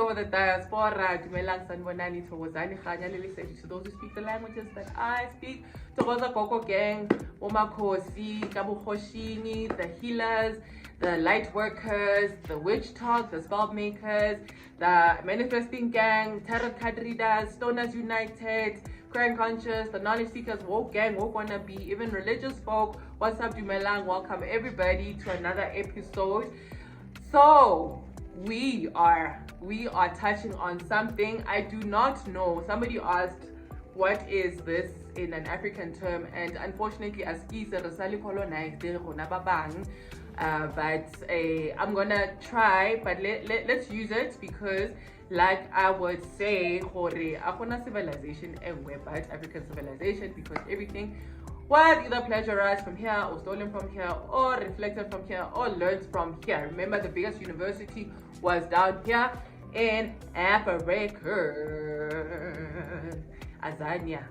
over the diaspora, dumelang sanibonani, thokozani khanya lelisethi to those who speak the languages that I speak. Thokoza Koko Gang, Omakhosi, Kabukhoshini, the healers, the light workers, the witchtok, the spell makers, the manifesting gang, tarot card readers, stoners united, crime conscious, the knowledge seekers, woke gang, woke wannabe, even religious folk. What's up, dumelang? Welcome everybody to another episode. So we are touching on something I do not know. Somebody asked, what is this in an African term? And unfortunately, as but I'm gonna try, but let's use it, because like I would say, Afona civilization and but African civilization, because everything was either plagiarized from here or stolen from here or reflected from here or learned from here. Remember, the biggest university was down here in Africa. Azania,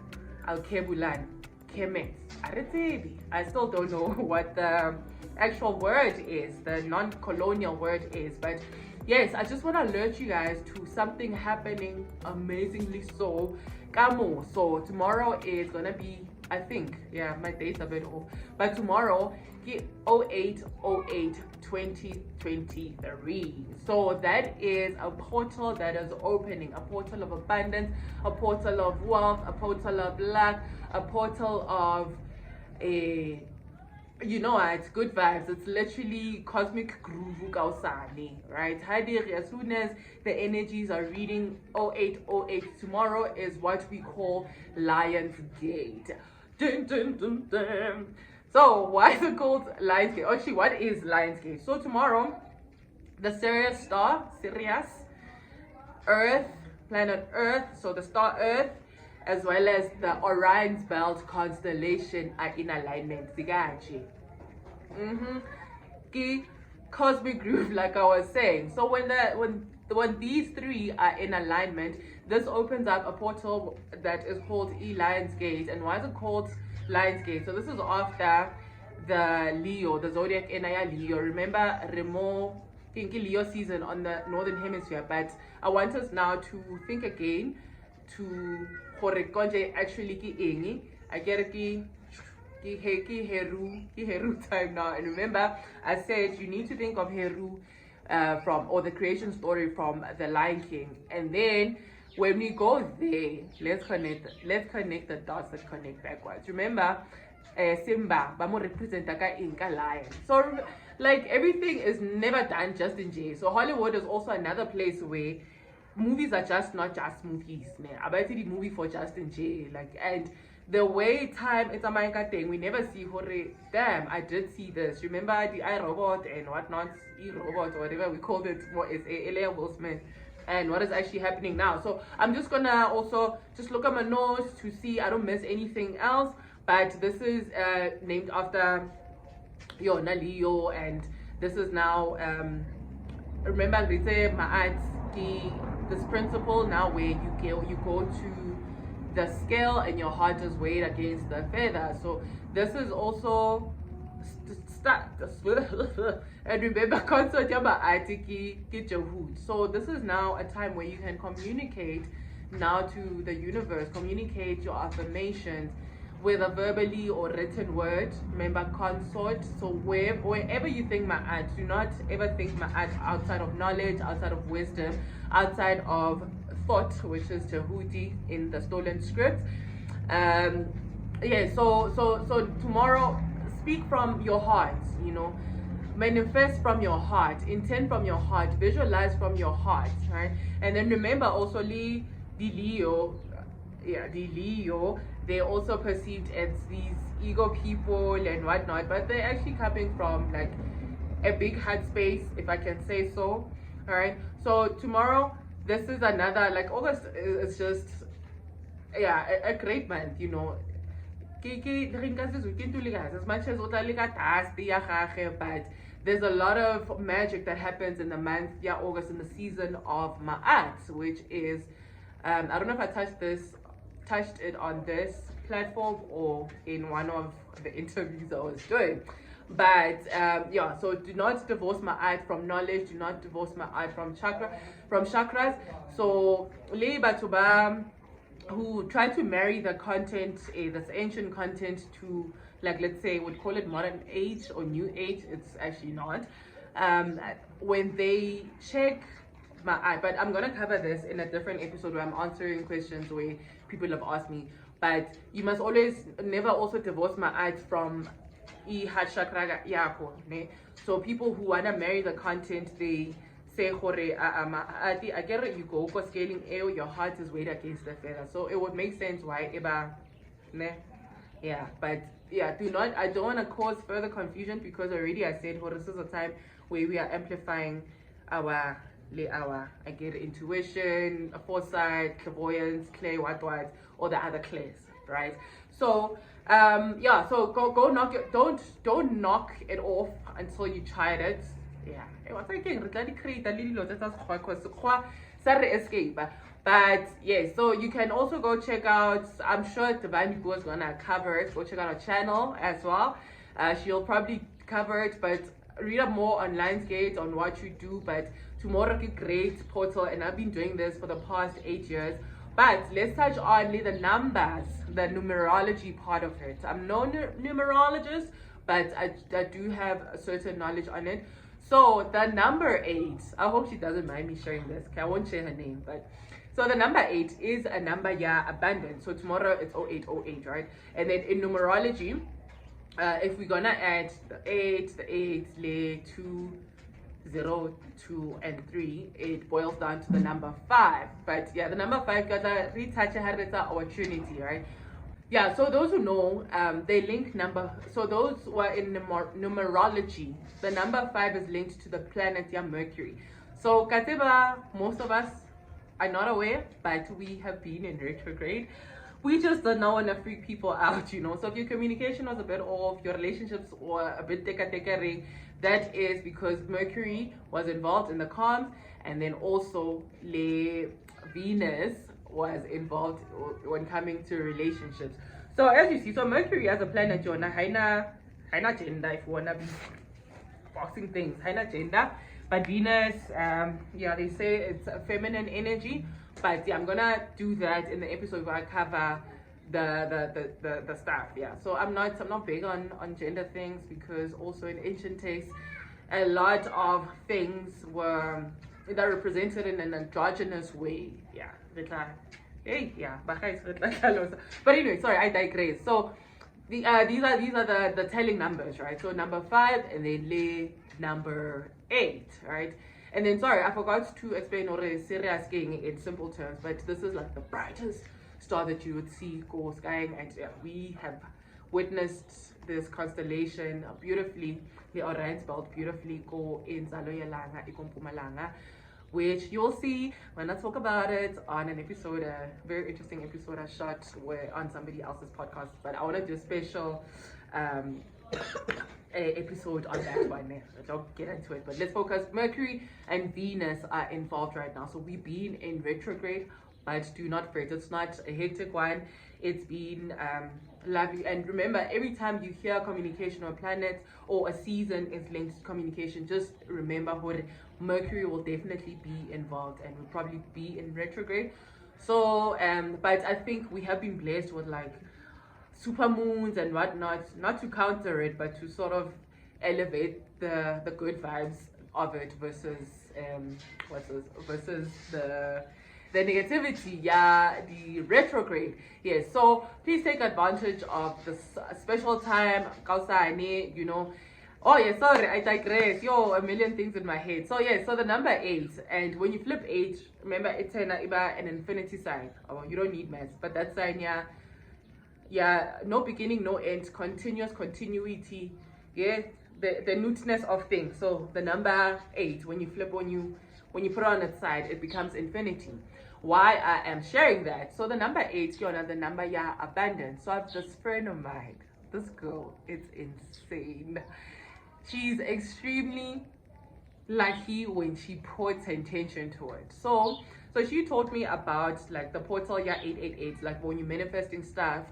Alkebulan, Kemet, Aretebi. I still don't know what the actual word is, the non-colonial word is, but yes, I just want to alert you guys to something happening amazingly so. Kamo, so tomorrow is gonna be, I think, yeah, my date's a bit off, but tomorrow, 08/08/2023. So that is a portal that is opening, a portal of abundance, a portal of wealth, a portal of luck, a portal of a, you know what, good vibes. It's literally cosmic groove, right? As soon as the energies are reading 08/08, tomorrow is what we call Lion's Gate. Dun, dun, dun, dun. So why is it called Lion's Gate? Actually, what is Lion's Gate? So tomorrow, the Sirius star, Earth, planet Earth, so the star Earth, as well as the Orion's belt constellation are in alignment. Cosmic groove, like I was saying. So when these three are in alignment, this opens up a portal that is called Lion's Gate. And why is it called Lion's Gate? So this is after the Leo, the zodiac Enaya Leo. Remember Remo, Leo season on the northern hemisphere, but I want us now to think again to actually I get Heru time now. And remember, I said you need to think of Heru or the creation story from the Lion King. And then when we go there, let's connect the dots that connect backwards. Remember, Simba, Bamo represent Inca lion. So like everything is never done just in J. So Hollywood is also another place where movies are just not just movies. I bet the movie for Justin J. Like, and the way time it's a manga thing, we never see damn, I did see this. Remember the iRobot and whatnot, e-robot or whatever we called it, what is Elia Will Smith, and what is actually happening now. So I'm just gonna also just look at my notes to see I don't miss anything else. But this is named after Yona Leo, and this is now remember they say Maat, this principle now where you go to the scale and your heart is weighed against the feather. So this is also and remember consort Djehut. So this is now a time where you can communicate now to the universe, communicate your affirmations, whether verbally or written word. Remember consort. So wherever you think Ma'at, do not ever think Ma'at outside of knowledge, outside of wisdom, outside of thought, which is Djehuti in the stolen script. So tomorrow, speak from your heart, manifest from your heart, intend from your heart, visualize from your heart, right? And then remember also the Leo, they're also perceived as these ego people and whatnot, but they're actually coming from like a big heart space, if I can say so. All right, so tomorrow, this is another, like August is just a great month, as much as but there's a lot of magic that happens in the month August, in the season of Maat, which is I don't know if I touched it on this platform or in one of the interviews I was doing, But yeah, so do not divorce my art from knowledge, do not divorce my art from chakras. So le batho ba who try to marry the content, this ancient content, to, like, let's say, would call it modern age or new age. It's actually not. When they check my eye, but I'm gonna cover this in a different episode where I'm answering questions where people have asked me. But you must always never also divorce my eyes from heart chakra yako, ne? So people who wanna marry the content, they say hore I get it, you go for scaling air, your heart is weighed against the feather. So it would make sense why eba, ne? Yeah, but yeah, I don't want to cause further confusion, because already I said this is a time where we are amplifying our I get intuition, foresight, clairvoyance, clay, what, or the other clays, right? So yeah, so go knock it, don't knock it off until you tried it. Yeah, it was like create a little escape. But yes, so you can also go check out, I'm sure Divine Go is gonna cover it. Go check out our channel as well. She'll probably cover it, but read up more on Lionsgate on what you do. But tomorrow is a great portal, and I've been doing this for the past 8 years. But let's touch on the numbers, the numerology part of it. I'm no numerologist, but I do have a certain knowledge on it. So the number 8, I hope she doesn't mind me sharing this, okay? I won't share her name, but so the number 8 is a number, yeah, abundant. So tomorrow it's 0808, right? And then in numerology, if we're gonna add the 8, the 2, 0, 2, and 3, it boils down to the number 5. But yeah, the number 5 got a retouch opportunity, right? Yeah, so those who know, they link number, so those who are in numerology, the number 5 is linked to the planet, yeah, Mercury. So Kateba, most of us are not aware, but we have been in retrograde. We just don't know enough to freak people out, you know. So if your communication was a bit off, your relationships were a bit teka-teka-ring, that is because Mercury was involved in the comms, and then also Venus was involved when coming to relationships. So as you see, so Mercury as a planet, haina gender, if you wanna be boxing things, haina gender. But Venus, yeah, they say it's a feminine energy. But yeah, I'm gonna do that in the episode where I cover the stuff. Yeah, so I'm not big on gender things, because also in ancient texts, a lot of things were represented in an androgynous way. Yeah, hey, yeah, but anyway, sorry, I digress. So these are the telling numbers, right? So number 5, and then number 8, right? And then, sorry, I forgot to explain Sirius in simple terms, but this is like the brightest star that you would see go skying, and we have witnessed this constellation beautifully, the Orion's belt beautifully go in Zaloyalanga, Ikompumalanga, which you'll see when I talk about it on an episode, a very interesting episode I shot on somebody else's podcast. But I want to do a special episode on that one. Don't get into it, but let's focus. Mercury and Venus are involved right now, so we've been in retrograde, but do not fret, it's not a hectic one. It's been lovely. And remember, every time you hear communication or a planet or a season is linked to communication, just remember what Mercury will definitely be involved and will probably be in retrograde. So but I think we have been blessed with like super moons and whatnot, not to counter it, but to sort of elevate the good vibes of it versus versus the negativity, yeah, the retrograde. Yes, so please take advantage of this special time, you know. Oh yeah, sorry, I digress. Yo, a million things in my head. So yeah, so the number 8, and when you flip 8, remember it's an infinity sign. Oh, you don't need maths, but that sign, yeah, no beginning, no end, continuous continuity, yeah, the newness of things. So the number 8, when you flip, when you put it on its side, it becomes infinity. Why I am sharing that? So the number 8, the number, yeah, abundance. So I have this friend of mine, this girl, it's insane. She's extremely lucky when she puts her intention to it. So she taught me about like the portal, yeah, 888, like when you're manifesting stuff.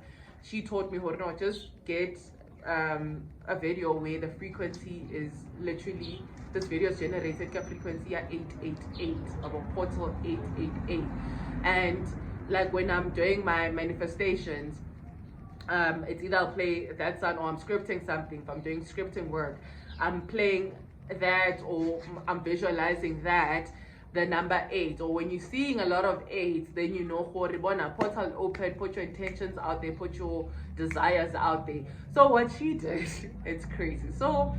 She taught me how to not just get a video where the frequency is literally, this video is generated a frequency at 888 of a portal 888. And like when I'm doing my manifestations, it's either I'll play that sound or I'm scripting something. If I'm doing scripting work, I'm playing that or I'm visualizing that, the number 8, or when you're seeing a lot of 8s, then you know, portal open, put your intentions out there, put your desires out there. So what she did, it's crazy. So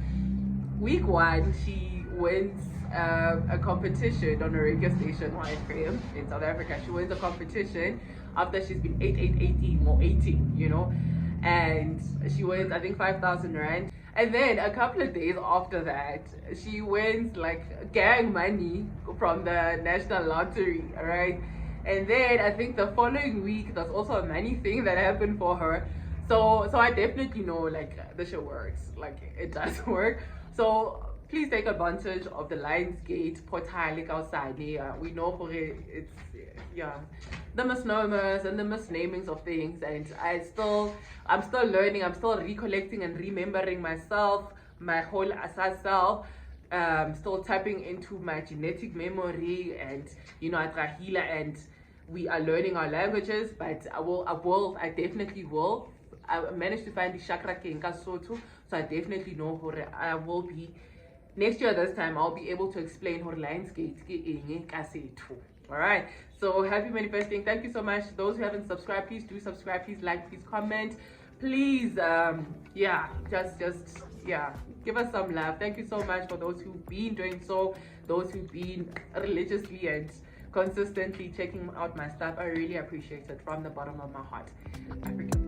week 1, she wins a competition on a radio station, YFM, in South Africa. She wins a competition after she's been 8818 or 18, you know, and she wins, I think, 5,000 rand. And then a couple of days after that, she wins like gang money from the national lottery, all right? And then I think the following week, there's also a money thing that happened for her. So I definitely know, like, the shit works, like it does work. So please take advantage of the Lionsgate portal outside. Yeah, we know for it, it's, yeah, the misnomers and the misnamings of things, and I'm still learning, I'm still recollecting and remembering myself, my whole asas self, still tapping into my genetic memory, and you know, Atrahila, and we are learning our languages, but I definitely will. I managed to find the chakra in Kasotho, so I definitely know how I will be. Next year, this time, I'll be able to explain how Lionsgate is. Alright, so happy manifesting. Thank you so much. Those who haven't subscribed, please do subscribe. Please like, please comment. Please, yeah, just yeah, give us some love. Thank you so much for those who've been doing so, those who've been religiously and consistently checking out my stuff. I really appreciate it from the bottom of my heart. I freaking